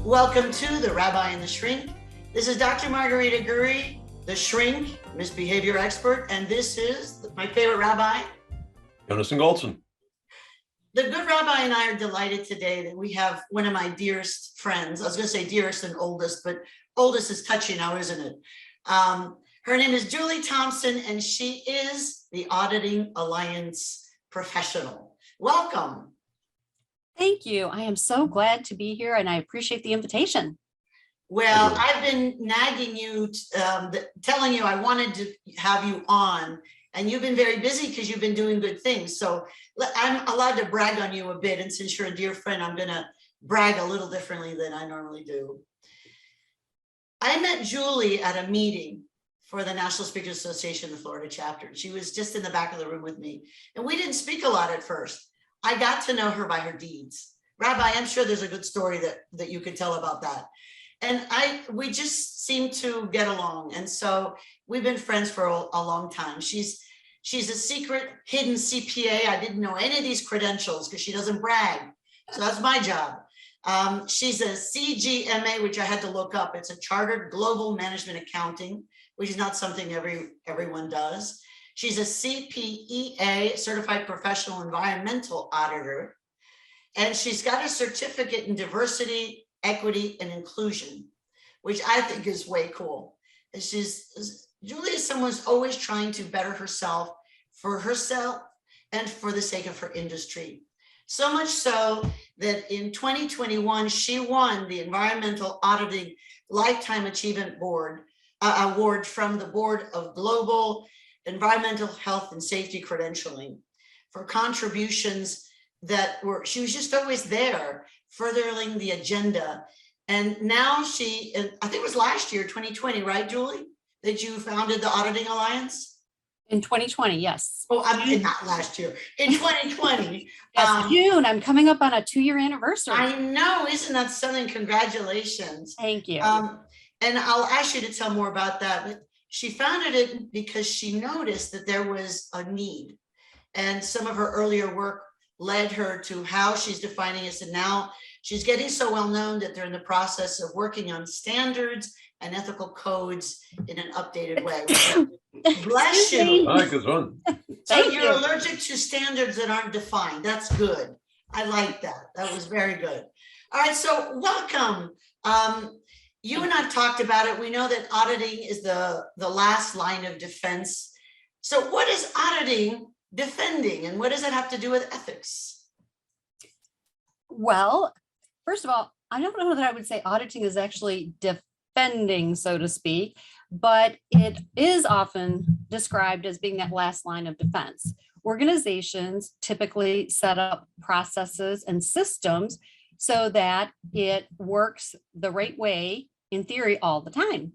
Welcome to the Rabbi and The Shrink. This is Dr. Margarita Gurri, the Shrink, misbehavior expert, and this is my favorite rabbi, Yonason Goldson. The good rabbi and I are delighted today that we have one of my dearest friends. I was going to say dearest and oldest, but oldest is touchy now, isn't it? Her name is Julie Thompson, and she is the Auditing Alliance professional. Welcome. Thank you. I am so glad to be here, and I appreciate the invitation. Well, I've been nagging you, telling you I wanted to have you on, and you've been very busy because you've been doing good things. So I'm allowed to brag on you a bit. And since you're a dear friend, I'm going to brag a little differently than I normally do. I met Julie at a meeting for the National Speakers Association, the Florida chapter. She was just in the back of the room with me, and we didn't speak a lot at first. I got to know her by her deeds. Rabbi, I'm sure there's a good story that you could tell about that. And we just seem to get along. And so we've been friends for a long time. She's a secret hidden CPA. I didn't know any of these credentials because she doesn't brag. So that's my job. She's a CGMA, which I had to look up. It's a Chartered Global Management Accounting, which is not something everyone does. She's a CPEA, Certified Professional Environmental Auditor, and she's got a certificate in diversity, equity, and inclusion, which I think is way cool. And Julie is someone who's always trying to better herself and for the sake of her industry. So much so that in 2021, she won the Environmental Auditing Lifetime Achievement Award from the Board of Global Environmental Health and Safety Credentialing for contributions she was just always there, furthering the agenda. And now I think it was last year, 2020, right, Julie, that you founded the Auditing Alliance? In 2020, yes. Oh, I mean, not last year, in 2020. Yes, June, I'm coming up on a 2-year anniversary. I know, isn't that something? Congratulations. Thank you. And I'll ask you to tell more about that, but she founded it because she noticed that there was a need, and some of her earlier work led her to how she's defining it. And now she's getting so well known that they're in the process of working on standards and ethical codes in an updated way. Bless you. Hi, good one. So you're allergic to standards that aren't defined. That's good. I like that. That was very good. All right, so welcome. You and I've talked about it. We know that auditing is the last line of defense. So what is auditing defending, and what does that have to do with ethics? Well, first of all, I don't know that I would say auditing is actually defending, so to speak, but it is often described as being that last line of defense. Organizations typically set up processes and systems so that it works the right way in theory all the time.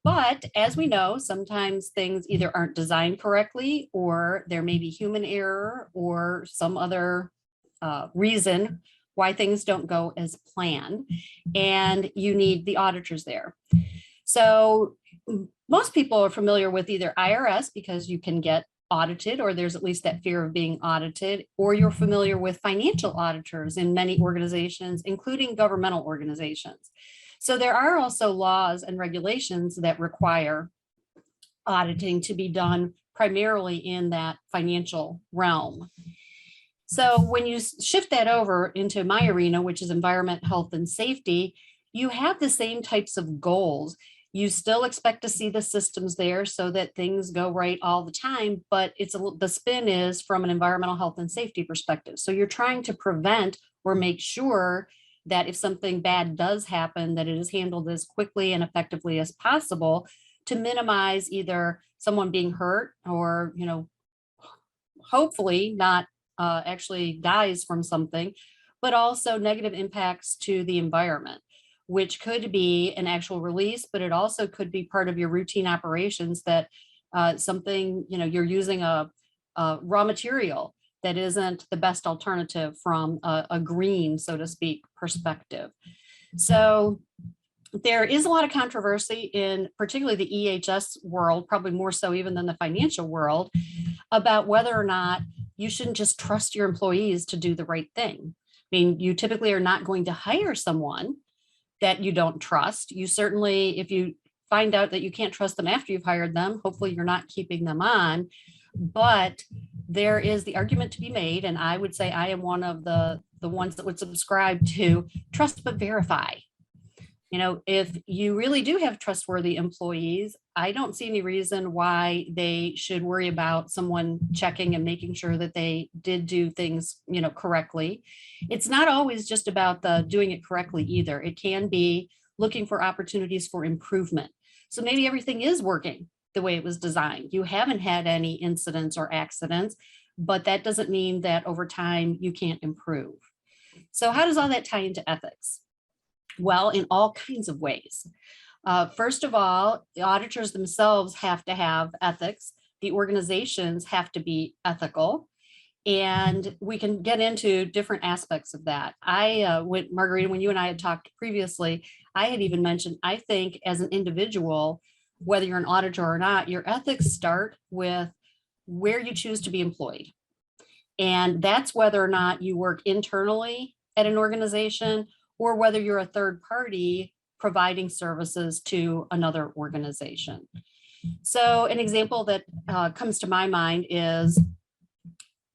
But as we know, sometimes things either aren't designed correctly, or there may be human error or some other reason why things don't go as planned, and you need the auditors there. So most people are familiar with either IRS because you can get audited, or there's at least that fear of being audited, or you're familiar with financial auditors in many organizations, including governmental organizations. So there are also laws and regulations that require auditing to be done primarily in that financial realm. So when you shift that over into my arena, which is environment, health, and safety, you have the same types of goals. You still expect to see the systems there so that things go right all the time, but the spin is from an environmental health and safety perspective. So you're trying to prevent or make sure that if something bad does happen, that it is handled as quickly and effectively as possible to minimize either someone being hurt or, hopefully not actually dies from something, but also negative impacts to the environment, which could be an actual release, but it also could be part of your routine operations that something, you're using a raw material that isn't the best alternative from a green, so to speak, perspective. So there is a lot of controversy in particularly the EHS world, probably more so even than the financial world, about whether or not you shouldn't just trust your employees to do the right thing. I mean, you typically are not going to hire someone that you don't trust. You certainly, if you find out that you can't trust them after you've hired them, hopefully you're not keeping them on. But there is the argument to be made, and I would say I am one of the ones that would subscribe to trust but verify. If you really do have trustworthy employees, I don't see any reason why they should worry about someone checking and making sure that they did do things, correctly. It's not always just about the doing it correctly either. It can be looking for opportunities for improvement. So maybe everything is working the way it was designed. You haven't had any incidents or accidents, but that doesn't mean that over time you can't improve. So how does all that tie into ethics? Well, in all kinds of ways. First of all, the auditors themselves have to have ethics. The organizations have to be ethical. And we can get into different aspects of that. Margarita, when you and I had talked previously, I had even mentioned, I think as an individual, whether you're an auditor or not, your ethics start with where you choose to be employed. And that's whether or not you work internally at an organization or whether you're a third party providing services to another organization. So an example that comes to my mind is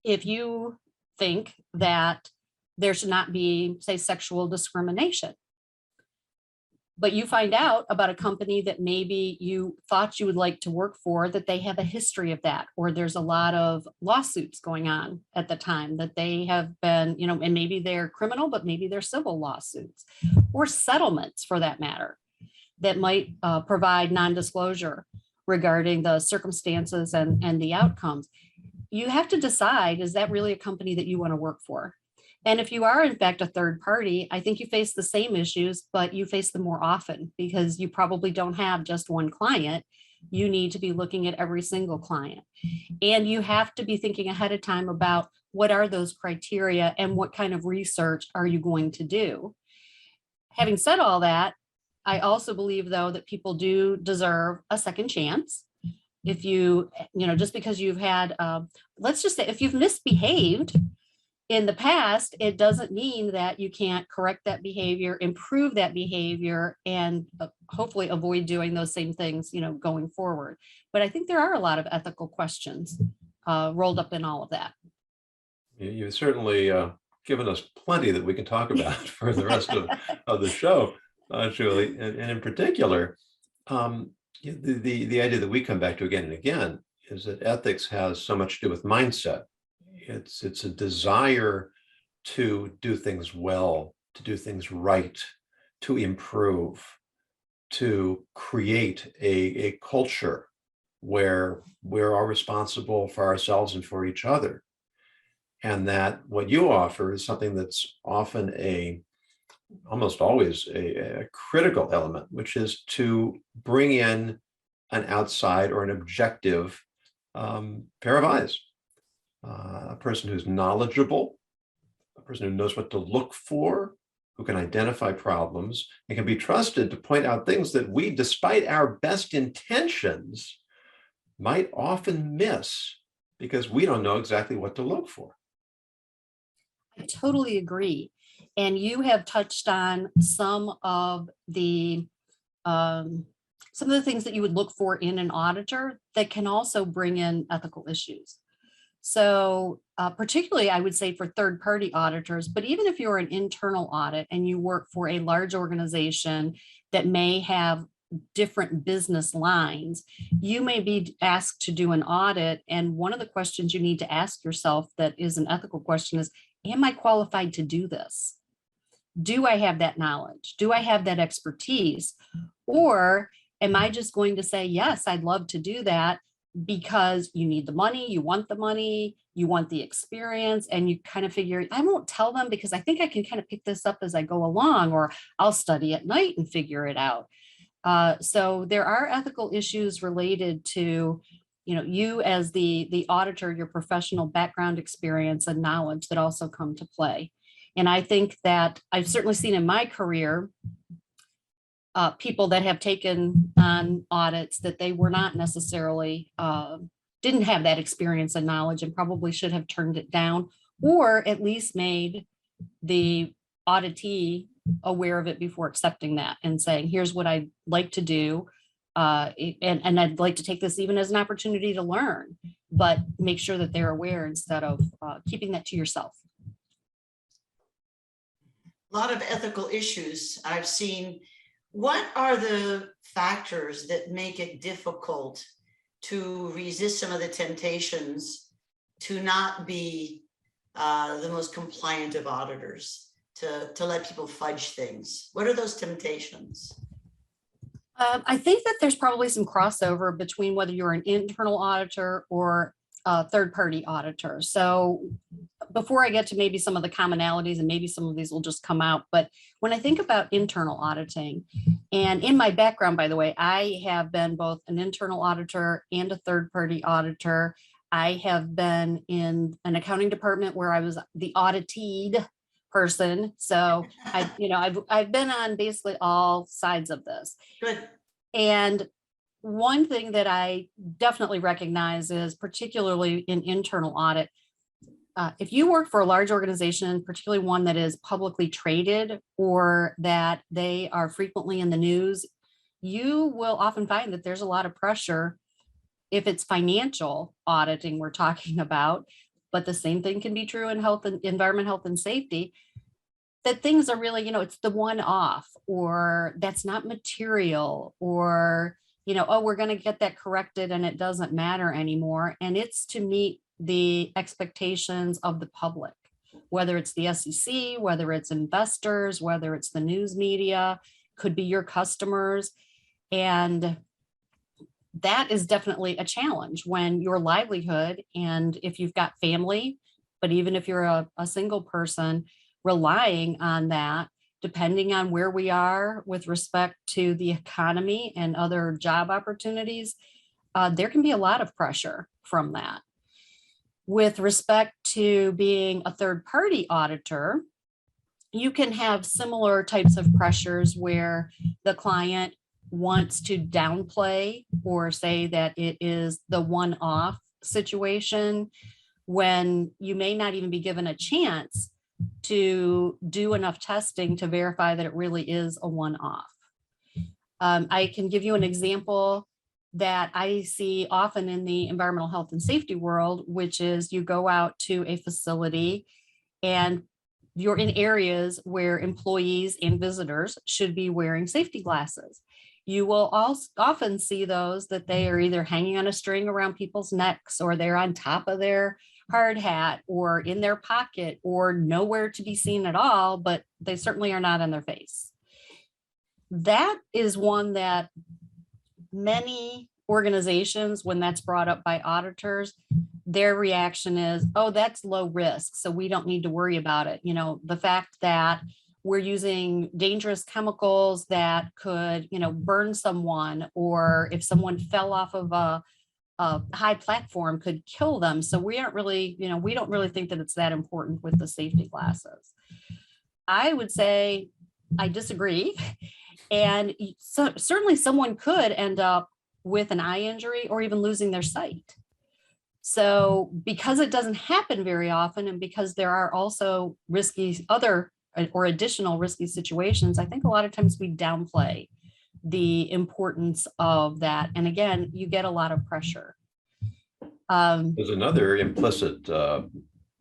if you think that there should not be, say, sexual discrimination, but you find out about a company that maybe you thought you would like to work for, that they have a history of that, or there's a lot of lawsuits going on at the time that they have been, and maybe they're criminal, but maybe they're civil lawsuits or settlements for that matter, that might provide non-disclosure regarding the circumstances and the outcomes. You have to decide, is that really a company that you want to work for? And if you are, in fact, a third party, I think you face the same issues, but you face them more often because you probably don't have just one client. You need to be looking at every single client. And you have to be thinking ahead of time about what are those criteria and what kind of research are you going to do. Having said all that, I also believe, though, that people do deserve a second chance. If just because you've had, let's just say, if you've misbehaved in the past, it doesn't mean that you can't correct that behavior, improve that behavior, and hopefully avoid doing those same things, going forward. But I think there are a lot of ethical questions rolled up in all of that. You've certainly given us plenty that we can talk about for the rest of the show, Julie. And in particular, the idea that we come back to again and again is that ethics has so much to do with mindset. It's a desire to do things well, to do things right, to improve, to create a culture where we're all responsible for ourselves and for each other. And that what you offer is something that's often almost always a critical element, which is to bring in an outside or an objective pair of eyes. A person who's knowledgeable, a person who knows what to look for, who can identify problems, and can be trusted to point out things that we, despite our best intentions, might often miss because we don't know exactly what to look for. I totally agree. And you have touched on some of the things that you would look for in an auditor that can also bring in ethical issues. So particularly, I would say for third-party auditors, but even if you're an internal audit and you work for a large organization that may have different business lines, you may be asked to do an audit. And one of the questions you need to ask yourself that is an ethical question is, am I qualified to do this? Do I have that knowledge? Do I have that expertise? Or am I just going to say, yes, I'd love to do that, because you need the money, you want the experience, and you kind of figure, I won't tell them because I think I can kind of pick this up as I go along, or I'll study at night and figure it out. So there are ethical issues related to, you as the auditor, your professional background, experience, and knowledge that also come to play. And I think that I've certainly seen in my career people that have taken on audits that they were not necessarily, didn't have that experience and knowledge, and probably should have turned it down, or at least made the auditee aware of it before accepting that and saying, here's what I'd like to do. And I'd like to take this even as an opportunity to learn, but make sure that they're aware instead of keeping that to yourself. A lot of ethical issues I've seen. What are the factors that make it difficult to resist some of the temptations to not be the most compliant of auditors, to let people fudge things? What are those temptations? I think that there's probably some crossover between whether you're an internal auditor or a third-party auditor. So before I get to maybe some of the commonalities, and maybe some of these will just come out, but when I think about internal auditing, and in my background, by the way, I have been both an internal auditor and a third-party auditor. I have been in an accounting department where I was the audited person. So I've been on basically all sides of this. Good. And one thing that I definitely recognize is, particularly in internal audit, if you work for a large organization, particularly one that is publicly traded or that they are frequently in the news, you will often find that there's a lot of pressure if it's financial auditing we're talking about, but the same thing can be true in health and environment, health and safety, that things are really, it's the one-off, or that's not material, or, oh, we're going to get that corrected and it doesn't matter anymore. And it's to meet the expectations of the public, whether it's the SEC, whether it's investors, whether it's the news media, could be your customers. And that is definitely a challenge when your livelihood, and if you've got family, but even if you're a single person relying on that, depending on where we are with respect to the economy and other job opportunities, there can be a lot of pressure from that. With respect to being a third-party auditor, you can have similar types of pressures where the client wants to downplay or say that it is the one-off situation, when you may not even be given a chance to do enough testing to verify that it really is a one-off. I can give you an example that I see often in the environmental health and safety world, which is you go out to a facility and you're in areas where employees and visitors should be wearing safety glasses. You will also often see those that they are either hanging on a string around people's necks, or they're on top of their hard hat, or in their pocket, or nowhere to be seen at all, but they certainly are not on their face. That is one that many organizations, when that's brought up by auditors, their reaction is, oh, that's low risk, so we don't need to worry about it. The fact that we're using dangerous chemicals that could, burn someone, or if someone fell off of a high platform could kill them. So we aren't really, we don't really think that it's that important with the safety glasses. I would say I disagree. And so certainly someone could end up with an eye injury or even losing their sight. So because it doesn't happen very often, and because there are also risky other or additional risky situations, I think a lot of times we downplay the importance of that. And again, you get a lot of pressure. There's another implicit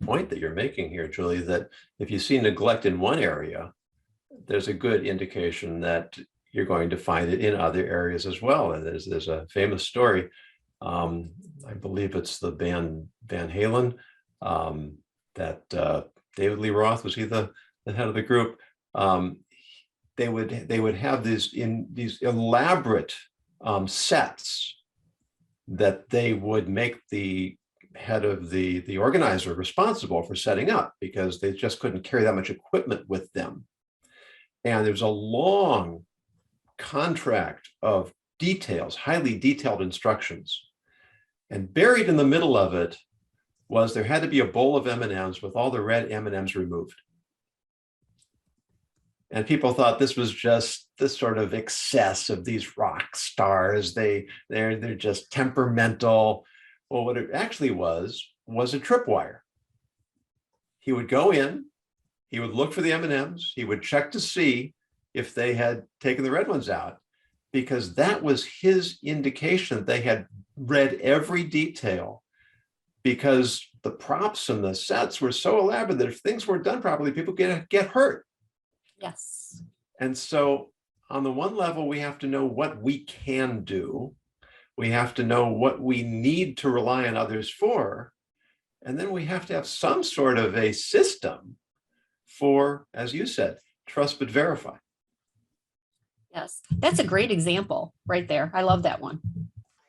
point that you're making here, Julie, that if you see neglect in one area, there's a good indication that you're going to find it in other areas as well. And there's a famous story. I believe it's the band Van Halen, that David Lee Roth, was he the head of the group? They would have these elaborate sets that they would make the head of the organizer responsible for setting up, because they just couldn't carry that much equipment with them. And there's a long contract of details, highly detailed instructions. And buried in the middle of it was there had to be a bowl of M&Ms with all the red M&Ms removed. And people thought this was just this sort of excess of these rock stars. They're just temperamental. Well, what it actually was a tripwire. He would go in, He would look for the M&Ms. He would check to see if they had taken the red ones out, because that was his indication that they had read every detail, because the props and the sets were so elaborate that if things weren't done properly, people get hurt. Yes. And so on the one level, we have to know what we can do. We have to know what we need to rely on others for. And then we have to have some sort of a system for, as you said, trust but verify. Yes, that's a great example right there. I love that one.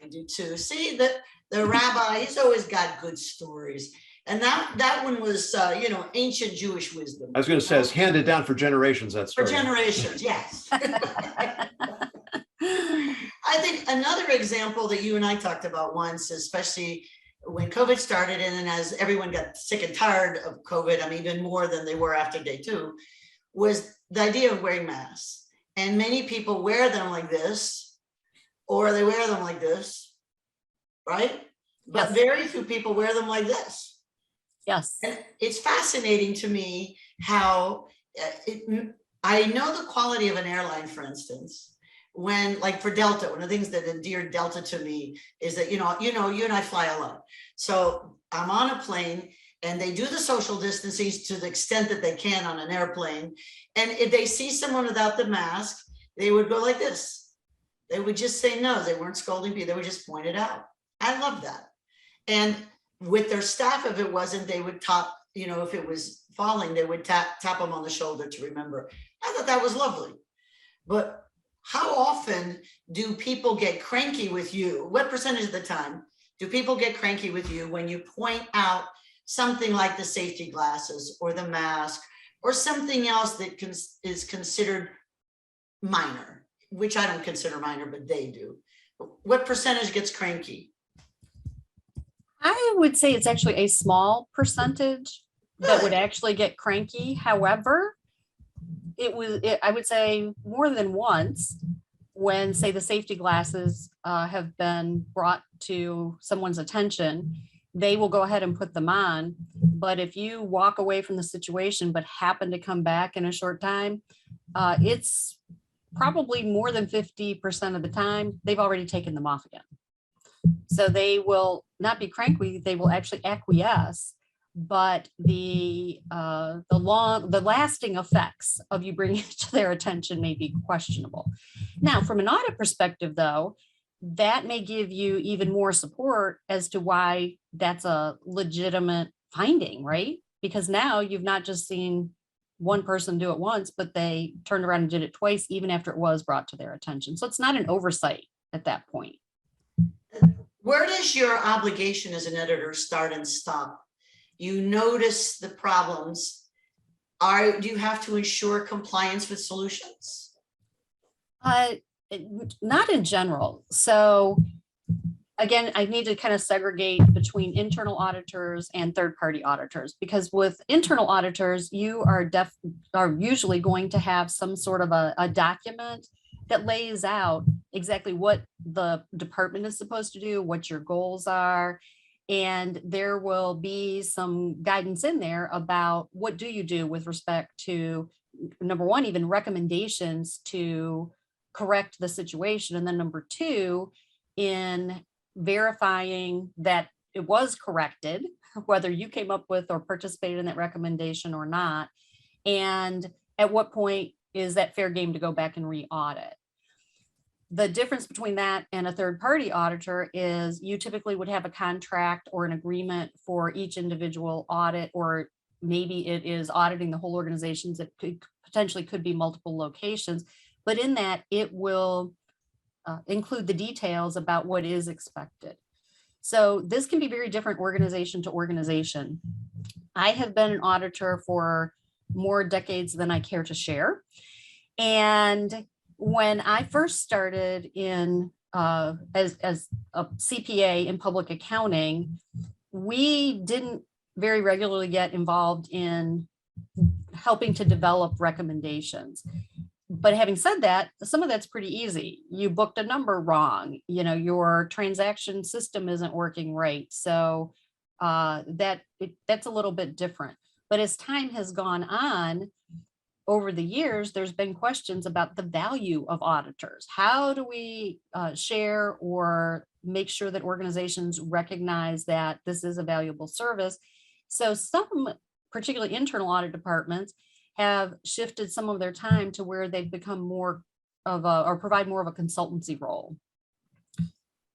I do too. See, the rabbi, he's always got good stories. And that one was, ancient Jewish wisdom. I was going to say, it's handed down for generations, that For story. generations, yes. I think another example that you and I talked about once, especially when COVID started, and then as everyone got sick and tired of COVID, I mean, even more than they were after day 2, was the idea of wearing masks. And many people wear them like this, or they wear them like this, right? But Yes. very few people wear them like this. Yes. And it's fascinating to me how I know the quality of an airline, for instance, when, like for Delta, one of the things that endeared Delta to me is that, you and I fly a lot. So I'm on a plane and they do the social distancing to the extent that they can on an airplane. And if they see someone without the mask, they would go like this. They would just say no, they weren't scolding me, they would just point it out. I love that. And with their staff, if it wasn't, they would top, if it was falling, they would tap them on the shoulder to remember. I thought that was lovely. But how often do people get cranky with you? What percentage of the time do people get cranky with you when you point out something like the safety glasses or the mask or something else that is considered minor, which I don't consider minor, but they do? What percentage gets cranky? I would say it's actually a small percentage that would actually get cranky. However, I would say more than once when, say, the safety glasses have been brought to someone's attention, they will go ahead and put them on. But if you walk away from the situation but happen to come back in a short time, it's probably more than 50% of the time they've already taken them off again. So they will not be cranky, they will actually acquiesce, but the lasting effects of you bringing it to their attention may be questionable. Now, from an audit perspective, though, that may give you even more support as to why that's a legitimate finding, right? Because now you've not just seen one person do it once, but they turned around and did it twice, even after it was brought to their attention. So it's not an oversight at that point. Where does your obligation as an editor start and stop? You notice the problems. Do you have to ensure compliance with solutions? Not in general. So again, I need to kind of segregate between internal auditors and third-party auditors, because with internal auditors, you are usually going to have some sort of a document that lays out exactly what the department is supposed to do, what your goals are. And there will be some guidance in there about what do you do with respect to, number one, even recommendations to correct the situation. And then number two, in verifying that it was corrected, whether you came up with or participated in that recommendation or not. And at what point is that fair game to go back and re-audit? The difference between that and a third-party auditor is you typically would have a contract or an agreement for each individual audit, or maybe it is auditing the whole organizations. It potentially could be multiple locations, but in that it will include the details about what is expected. So this can be very different organization to organization. I have been an auditor for more decades than I care to share. And when I first started in as a CPA in public accounting, we didn't very regularly get involved in helping to develop recommendations. But having said that, some of that's pretty easy. You booked a number wrong, your transaction system isn't working right. So that's a little bit different. But as time has gone on, over the years, there's been questions about the value of auditors. How do we share or make sure that organizations recognize that this is a valuable service? So some, particularly internal audit departments, have shifted some of their time to where they've become more of a, or provide more of a consultancy role.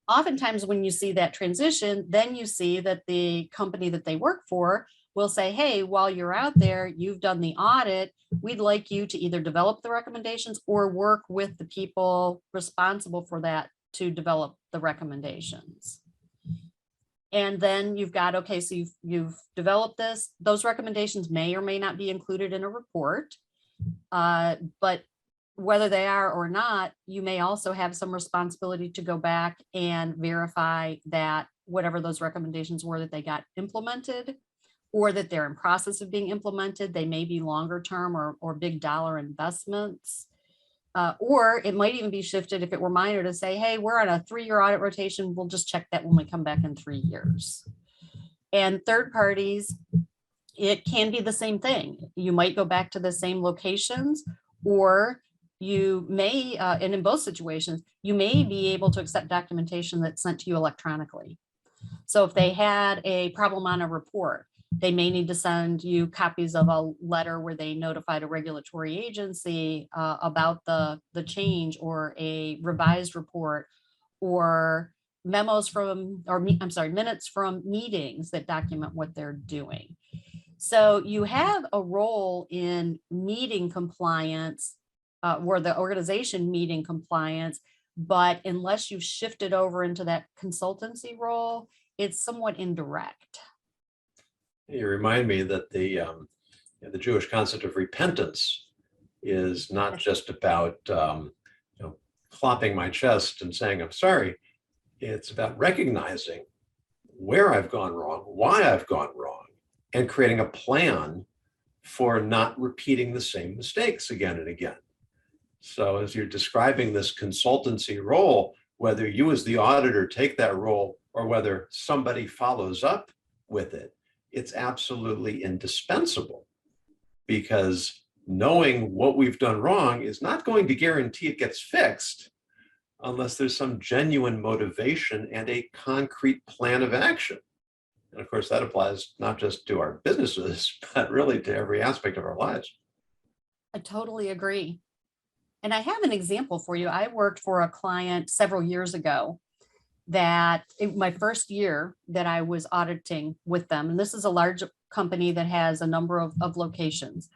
Oftentimes when you see that transition, then you see that the company that they work for will say, hey, while you're out there, you've done the audit, we'd like you to either develop the recommendations or work with the people responsible for that to develop the recommendations. And then you've got, okay, so you've developed this, those recommendations may or may not be included in a report, but whether they are or not, you may also have some responsibility to go back and verify that whatever those recommendations were, that they got implemented, or that they're in process of being implemented. They may be longer term or big dollar investments. Or it might even be shifted if it were minor to say, hey, we're on a 3-year audit rotation. We'll just check that when we come back in 3 years. And third parties, it can be the same thing. You might go back to the same locations, or you may, and in both situations, you may be able to accept documentation that's sent to you electronically. So if they had a problem on a report, they may need to send you copies of a letter where they notified a regulatory agency about the change, or a revised report, or memos from, or I'm sorry, minutes from meetings that document what they're doing. So you have a role in meeting compliance, where the organization meeting compliance, but unless you've shifted over into that consultancy role, it's somewhat indirect. You remind me that the Jewish concept of repentance is not just about clopping my chest and saying I'm sorry. It's about recognizing where I've gone wrong, why I've gone wrong, and creating a plan for not repeating the same mistakes again and again. So as you're describing this consultancy role, whether you as the auditor take that role or whether somebody follows up with it, it's absolutely indispensable, because knowing what we've done wrong is not going to guarantee it gets fixed unless there's some genuine motivation and a concrete plan of action. And of course, that applies not just to our businesses, but really to every aspect of our lives. I totally agree. And I have an example for you. I worked for a client several years ago that my first year that I was auditing with them, and this is a large company that has a number of locations.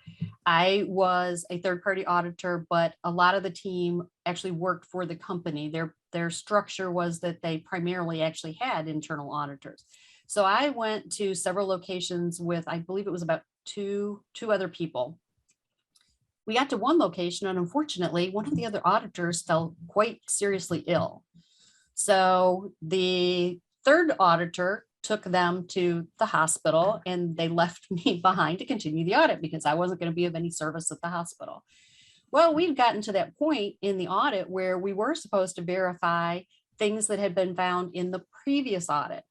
I was a third-party auditor, but a lot of the team actually worked for the company. Their structure was that they primarily actually had internal auditors. So I went to several locations with, I believe it was about two other people. We got to one location, and unfortunately, one of the other auditors fell quite seriously ill. So the third auditor took them to the hospital, and they left me behind to continue the audit because I wasn't going to be of any service at the hospital. Well, we've gotten to that point in the audit where we were supposed to verify things that had been found in the previous audit.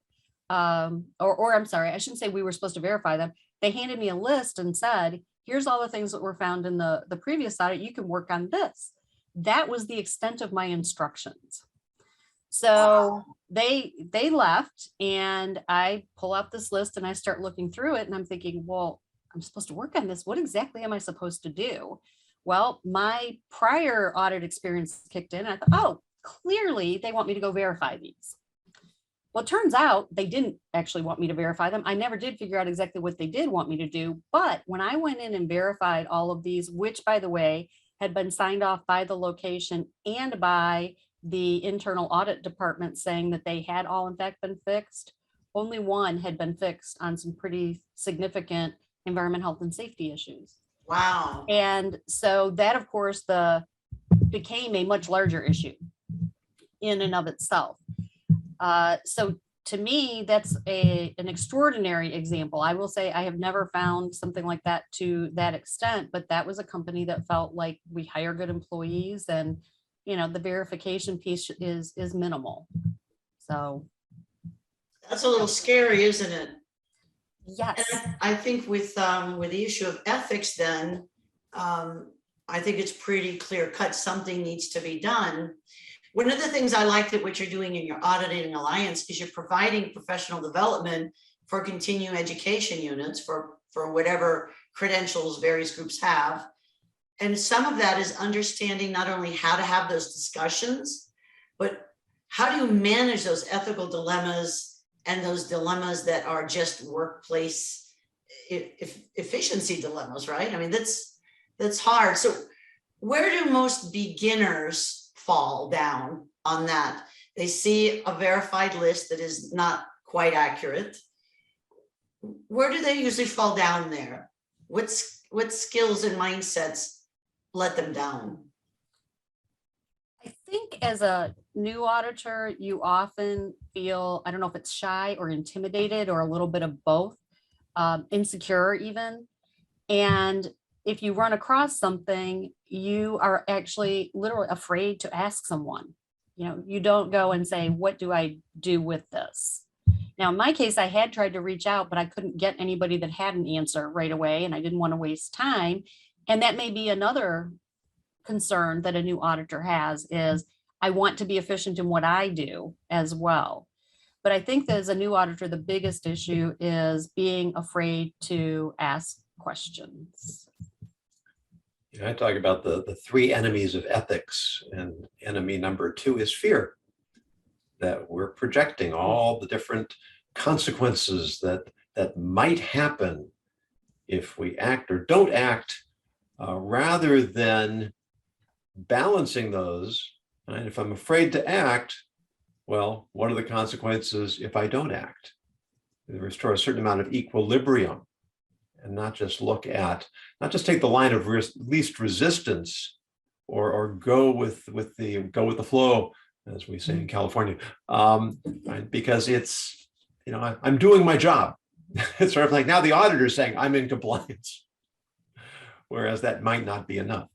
Or I'm sorry, I shouldn't say we were supposed to verify them. They handed me a list and said, here's all the things that were found in the previous audit. You can work on this. That was the extent of my instructions. So they left, and I pull out this list and I start looking through it, and I'm thinking, well, I'm supposed to work on this. What exactly am I supposed to do? Well, my prior audit experience kicked in. And I thought, oh, clearly they want me to go verify these. Well, it turns out they didn't actually want me to verify them. I never did figure out exactly what they did want me to do. But when I went in and verified all of these, which, by the way, had been signed off by the location and by the internal audit department saying that they had all in fact been fixed, only one had been fixed on some pretty significant environment, health, and safety issues. Wow. And so that, of course, became a much larger issue in and of itself. So to me, that's an extraordinary example. I will say I have never found something like that to that extent, but that was a company that felt like we hire good employees, and the verification piece is minimal. So that's a little scary, isn't it? Yes. I think with the issue of ethics, then I think it's pretty clear cut. Something needs to be done. One of the things I like that what you're doing in your auditing alliance is you're providing professional development for continuing education units for whatever credentials various groups have. And some of that is understanding not only how to have those discussions, but how do you manage those ethical dilemmas and those dilemmas that are just workplace efficiency dilemmas, right? I mean, that's hard. So where do most beginners fall down on that? They see a verified list that is not quite accurate. Where do they usually fall down there? What skills and mindsets let them down? I think as a new auditor, you often feel, I don't know if it's shy or intimidated or a little bit of both, insecure even. And if you run across something, you are actually literally afraid to ask someone. You know, you don't go and say, what do I do with this? Now, in my case, I had tried to reach out, but I couldn't get anybody that had an answer right away, and I didn't want to waste time. And that may be another concern that a new auditor has, is I want to be efficient in what I do as well. But I think that as a new auditor, the biggest issue is being afraid to ask questions. I talk about the three enemies of ethics, and enemy number 2 is fear. That we're projecting all the different consequences that might happen if we act or don't act, rather than balancing those. And if I'm afraid to act, well, what are the consequences if I don't act? Restore a certain amount of equilibrium, and not just take the line of least resistance, or go with the flow, as we say in California, right? Because it's, I'm doing my job. It's sort of like now the auditor's saying I'm in compliance, whereas that might not be enough.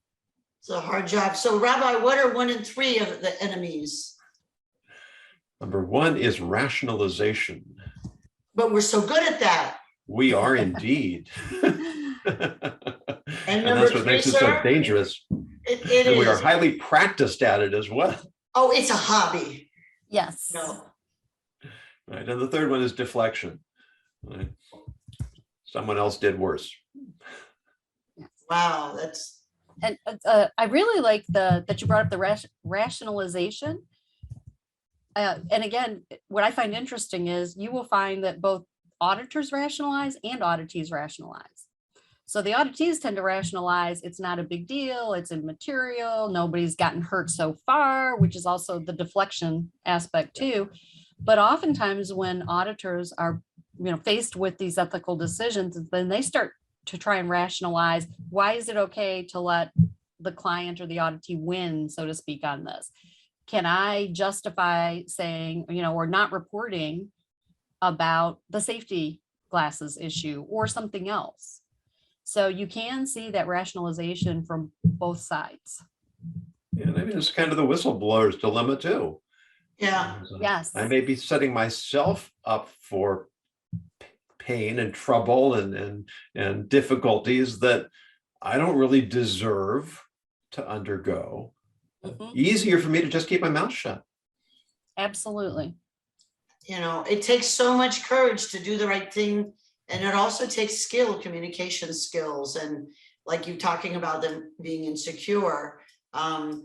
It's a hard job. So Rabbi, what are 1 and 3 of the enemies? Number 1 is rationalization. But we're so good at that. We are indeed. And that's what 3, makes it so dangerous. It is. We are highly practiced at it as well. Oh, it's a hobby. Yes. No. Right. And the third one is deflection. Right? Someone else did worse. Wow, that's. And I really like that you brought up the rationalization. And again, what I find interesting is you will find that both auditors rationalize and auditees rationalize. So the auditees tend to rationalize, it's not a big deal, it's immaterial, nobody's gotten hurt so far, which is also the deflection aspect too. But oftentimes when auditors are, faced with these ethical decisions, then they start to try and rationalize, why is it okay to let the client or the auditee win, so to speak, on this? Can I justify saying, or not reporting about the safety glasses issue or something else? So you can see that rationalization from both sides. Yeah, and I mean, it's kind of the whistleblower's dilemma too. Yeah. Yes. I may be setting myself up for pain and trouble and difficulties that I don't really deserve to undergo. Easier for me to just keep my mouth shut. Absolutely. It takes so much courage to do the right thing. And it also takes communication skills. And like you talking about them being insecure. I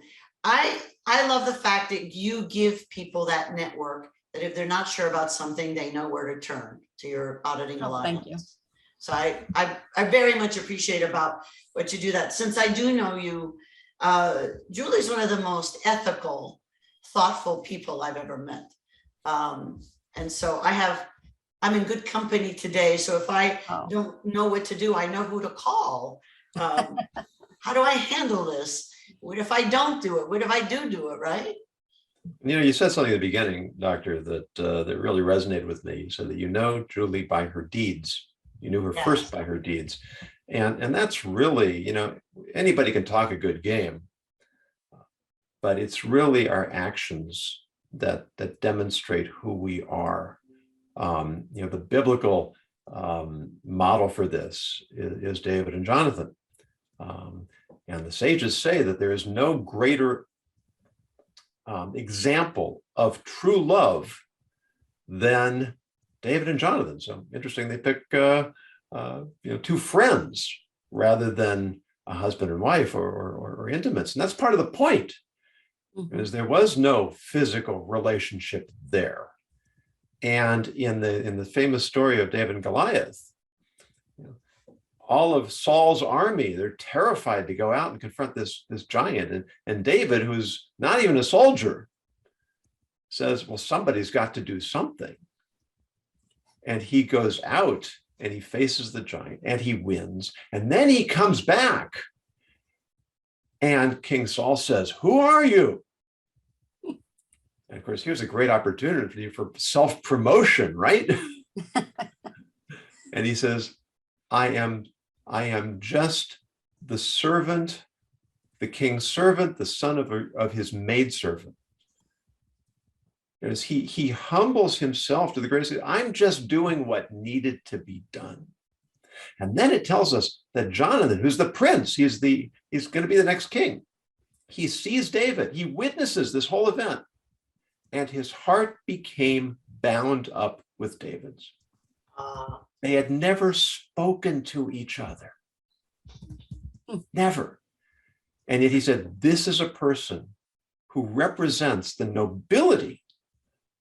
love the fact that you give people that network, that if they're not sure about something, they know where to turn to your auditing alliance. Thank you. So I very much appreciate about what you do that. Since I do know you, Julie's one of the most ethical, thoughtful people I've ever met. And so I'm in good company today. So if I don't know what to do, I know who to call. How do I handle this? What if I don't do it? What if I do it, right? You said something at the beginning, Doctor, that really resonated with me. You said that Julie by her deeds. You knew her first by her deeds. And that's really, anybody can talk a good game, but it's really our actions that demonstrate who we are. The biblical model for this is David and Jonathan. And the sages say that there is no greater example of true love than David and Jonathan. So interesting, they pick two friends rather than a husband and wife or intimates. And that's part of the point, is there was no physical relationship there. And in the famous story of David and Goliath, all of Saul's army, they're terrified to go out and confront this giant. And David, who's not even a soldier, says, well, somebody's got to do something. And he goes out and he faces the giant and he wins. And then he comes back. And King Saul says, who are you? And of course, here's a great opportunity for self-promotion, right? And he says, I am just the servant, the king's servant, the son of his maidservant. As he humbles himself to the greatest, I'm just doing what needed to be done. And then it tells us that Jonathan, who's the prince, he's going to be the next king. He sees David, he witnesses this whole event, and his heart became bound up with David's. They had never spoken to each other. Never. And yet he said, this is a person who represents the nobility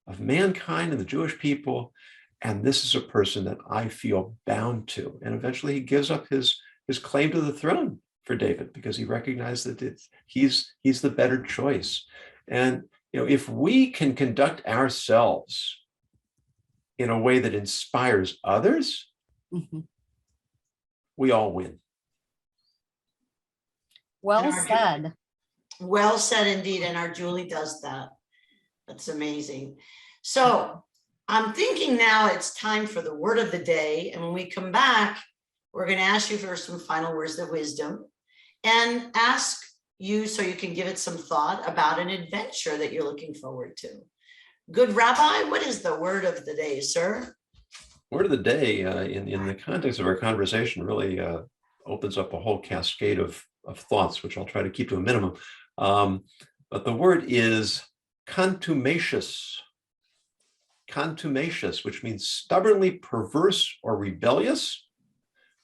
of mankind and the Jewish people. And this is a person that I feel bound to. And eventually he gives up his claim to the throne for David, because he recognized that he's the better choice. And if we can conduct ourselves in a way that inspires others, we all win. Well said. Well said indeed. And our Julie does that. That's amazing. So I'm thinking now it's time for the word of the day. And when we come back, we're going to ask you for some final words of wisdom and ask you so you can give it some thought about an adventure that you're looking forward to. Good Rabbi, what is the word of the day, sir? Word of the day in the context of our conversation really opens up a whole cascade of thoughts, which I'll try to keep to a minimum. But the word is contumacious. Contumacious, which means stubbornly perverse or rebellious,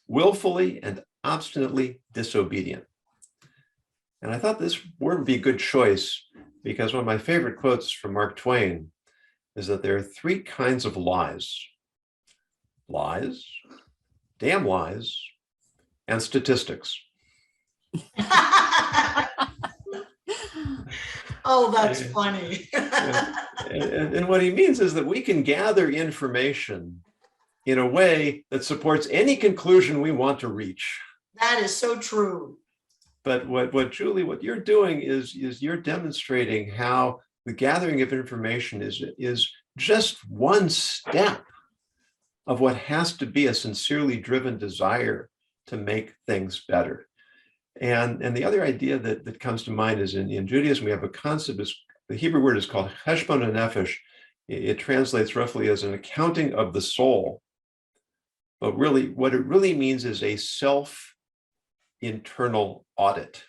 willfully and obstinately disobedient. And I thought this word would be a good choice because one of my favorite quotes from Mark Twain is that there are three kinds of lies: lies, damn lies, and statistics. Oh, that's funny. And what he means is that we can gather information in a way that supports any conclusion we want to reach. That is so true. But what Julie, what you're doing is you're demonstrating how the gathering of information is just one step of what has to be a sincerely driven desire to make things better. And the other idea that comes to mind is in Judaism, we have a concept, the Hebrew word is called cheshbon hanefesh. It translates roughly as an accounting of the soul. But really, what it really means is a self-internal audit,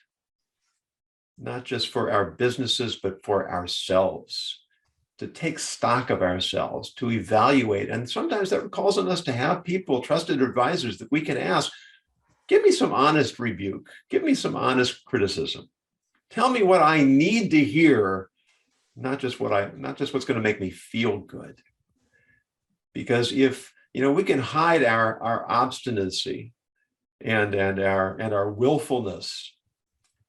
not just for our businesses, but for ourselves, to take stock of ourselves, to evaluate. And sometimes that calls on us to have people, trusted advisors that we can ask, give me some honest rebuke, give me some honest criticism. Tell me what I need to hear, not just what's going to make me feel good. Because if we can hide our obstinacy and our willfulness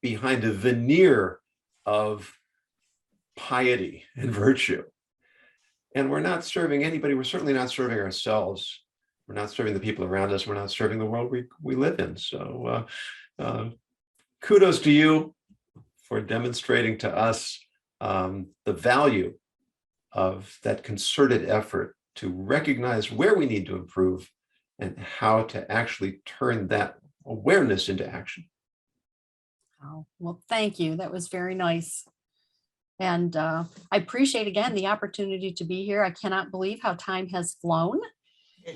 behind a veneer of piety and virtue, and we're not serving anybody, we're certainly not serving ourselves. We're not serving the people around us. We're not serving the world we live in. So kudos to you for demonstrating to us the value of that concerted effort to recognize where we need to improve and how to actually turn that awareness into action. Oh, well, thank you. That was very nice. And I appreciate, again, the opportunity to be here. I cannot believe how time has flown.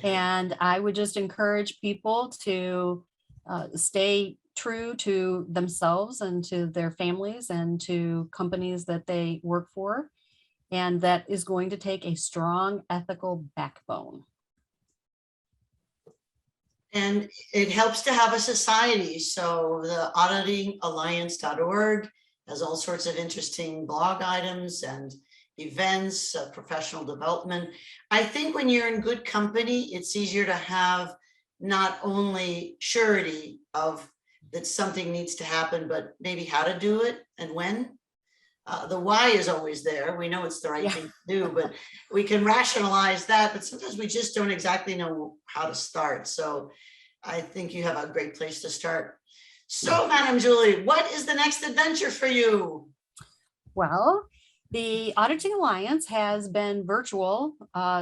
And I would just encourage people to stay true to themselves and to their families and to companies that they work for. And that is going to take a strong ethical backbone. And it helps to have a society. So the auditingalliance.org has all sorts of interesting blog items and events, professional development. I think when you're in good company, it's easier to have not only surety of that something needs to happen, but maybe how to do it and when. The why is always there. We know it's the right thing to do, but we can rationalize that. But sometimes we just don't exactly know how to start. So I think you have a great place to start. So, Madam Julie, what is the next adventure for you? Well, the Auditing Alliance has been virtual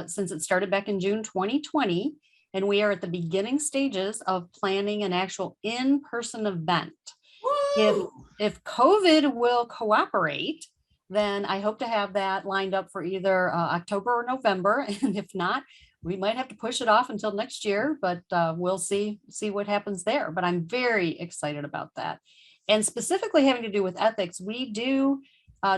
since it started back in June 2020, and we are at the beginning stages of planning an actual in-person event. If COVID will cooperate, then I hope to have that lined up for either October or November. And if not, we might have to push it off until next year, but we'll see what happens there. But I'm very excited about that. And specifically having to do with ethics, we do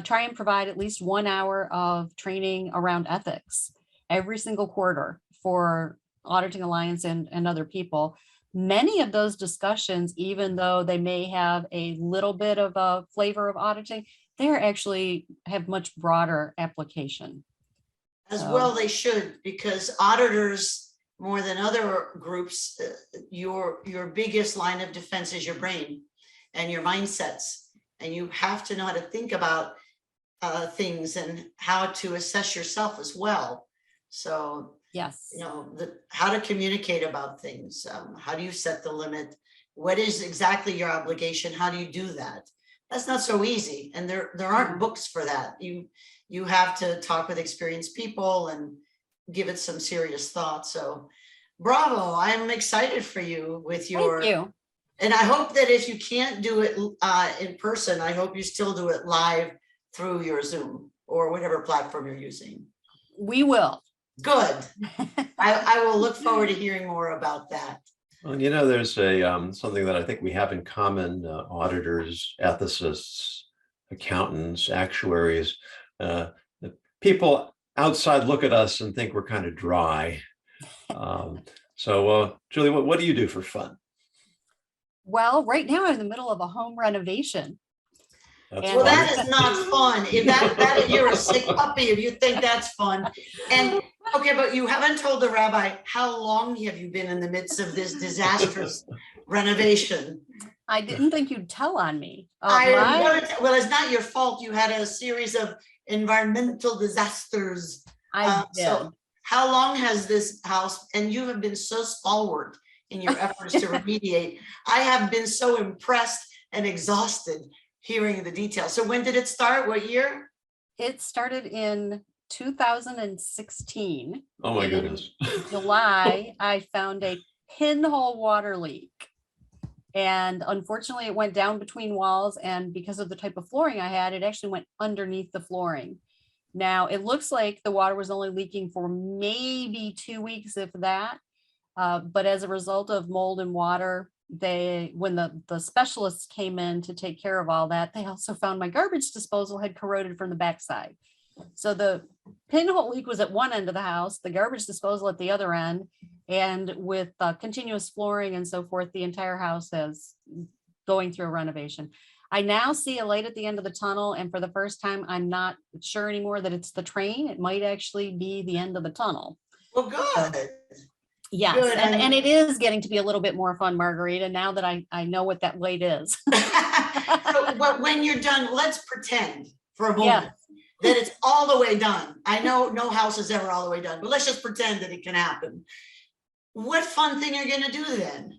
try and provide at least 1 hour of training around ethics every single quarter for Auditing Alliance and other people. Many of those discussions, even though they may have a little bit of a flavor of auditing, they actually have much broader application. As well, they should, because auditors, more than other groups, your biggest line of defense is your brain and your mindsets. And you have to know how to think about things and how to assess yourself as well. So, yes, how to communicate about things. How do you set the limit? What is exactly your obligation? How do you do that? That's not so easy. And there aren't books for that. You have to talk with experienced people and give it some serious thought. So bravo, I'm excited for you with your. Thank you. And I hope that if you can't do it in person, I hope you still do it live through your Zoom or whatever platform you're using. We will. Good. I will look forward to hearing more about that. Well, there's something that I think we have in common, auditors, ethicists, accountants, actuaries. People outside look at us and think we're kind of dry. So, Julie, what do you do for fun? Well, right now I'm in the middle of a home renovation. Well, that is not fun. If that you're a sick puppy if you think that's fun. And okay, but you haven't told the rabbi how long have you been in the midst of this disastrous renovation? I didn't think you'd tell on me. Well, it's not your fault. You had a series of environmental disasters. I did. So how long has this house, and you have been so stalwart in your efforts to remediate. I have been so impressed and exhausted hearing the details. So when did it start? What year? It started in 2016. Oh my goodness. In July, I found a pinhole water leak. And unfortunately, it went down between walls. And because of the type of flooring I had, it actually went underneath the flooring. Now, it looks like the water was only leaking for maybe 2 weeks, if that. But as a result of mold and water, when the specialists came in to take care of all that, they also found my garbage disposal had corroded from the backside. So the pinhole leak was at one end of the house, the garbage disposal at the other end, and with continuous flooring and so forth, the entire house is going through a renovation. I now see a light at the end of the tunnel, and for the first time, I'm not sure anymore that it's the train. It might actually be the end of the tunnel. Well, good. Yes, good. And it is getting to be a little bit more fun, Margarita, now that I know what that light is. So, but when you're done, let's pretend for a moment that it's all the way done. I know no house is ever all the way done, but let's just pretend that it can happen. What fun thing are you going to do then?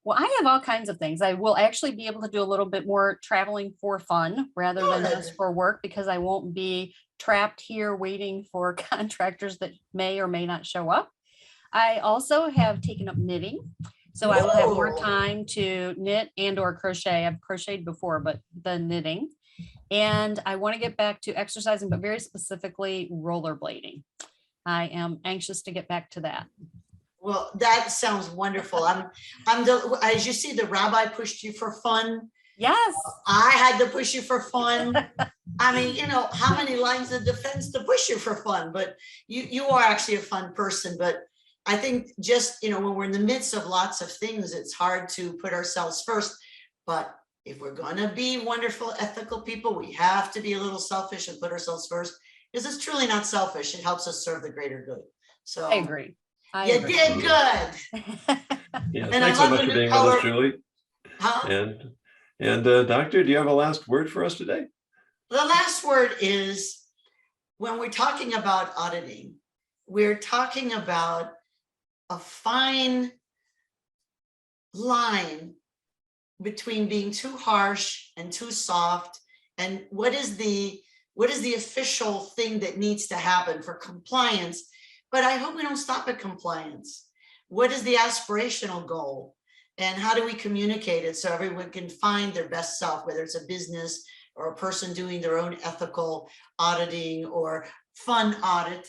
Well, I have all kinds of things. I will actually be able to do a little bit more traveling for fun rather than just for work, because I won't be trapped here waiting for contractors that may or may not show up. I also have taken up knitting, so I will have more time to knit and or crochet. I've crocheted before, but the knitting. And I want to get back to exercising, but very specifically rollerblading. I am anxious to get back to that. Well, that sounds wonderful. As you see, the rabbi pushed you for fun. Yes. I had to push you for fun. I mean, how many lines of defense to push you for fun, but you are actually a fun person. But I think just, when we're in the midst of lots of things, it's hard to put ourselves first. But if we're going to be wonderful, ethical people, we have to be a little selfish and put ourselves first, because it's truly not selfish. It helps us serve the greater good. So I agree. you did good. Yeah, And thanks I so love much the for new being with color. us, Julie. Huh? And Doctor, do you have a last word for us today? The last word is, when we're talking about auditing, we're talking about a fine line between being too harsh and too soft, and what is the official thing that needs to happen for compliance. But I hope we don't stop at compliance. What is the aspirational goal, and how do we communicate it so everyone can find their best self, whether it's a business or a person doing their own ethical auditing or fun audit,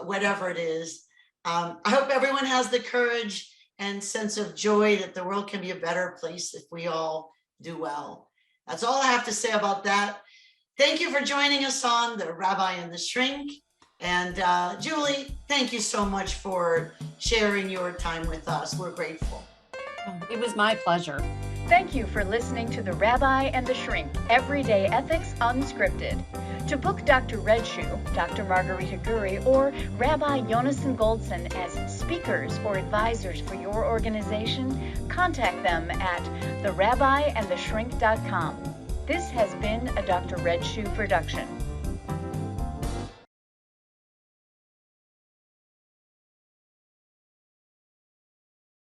whatever it is. I hope everyone has the courage and sense of joy that the world can be a better place if we all do well. That's all I have to say about that. Thank you for joining us on the Rabbi and the Shrink. And Julie, thank you so much for sharing your time with us. We're grateful. It was my pleasure. Thank you for listening to the Rabbi and the Shrink, Everyday Ethics Unscripted. To book Dr. Red Shoe, Dr. Margarita Gurri, or Rabbi Yonason Goldson as speakers or advisors for your organization, contact them at therabbiandtheshrink.com. This has been a Dr. Red Shoe production.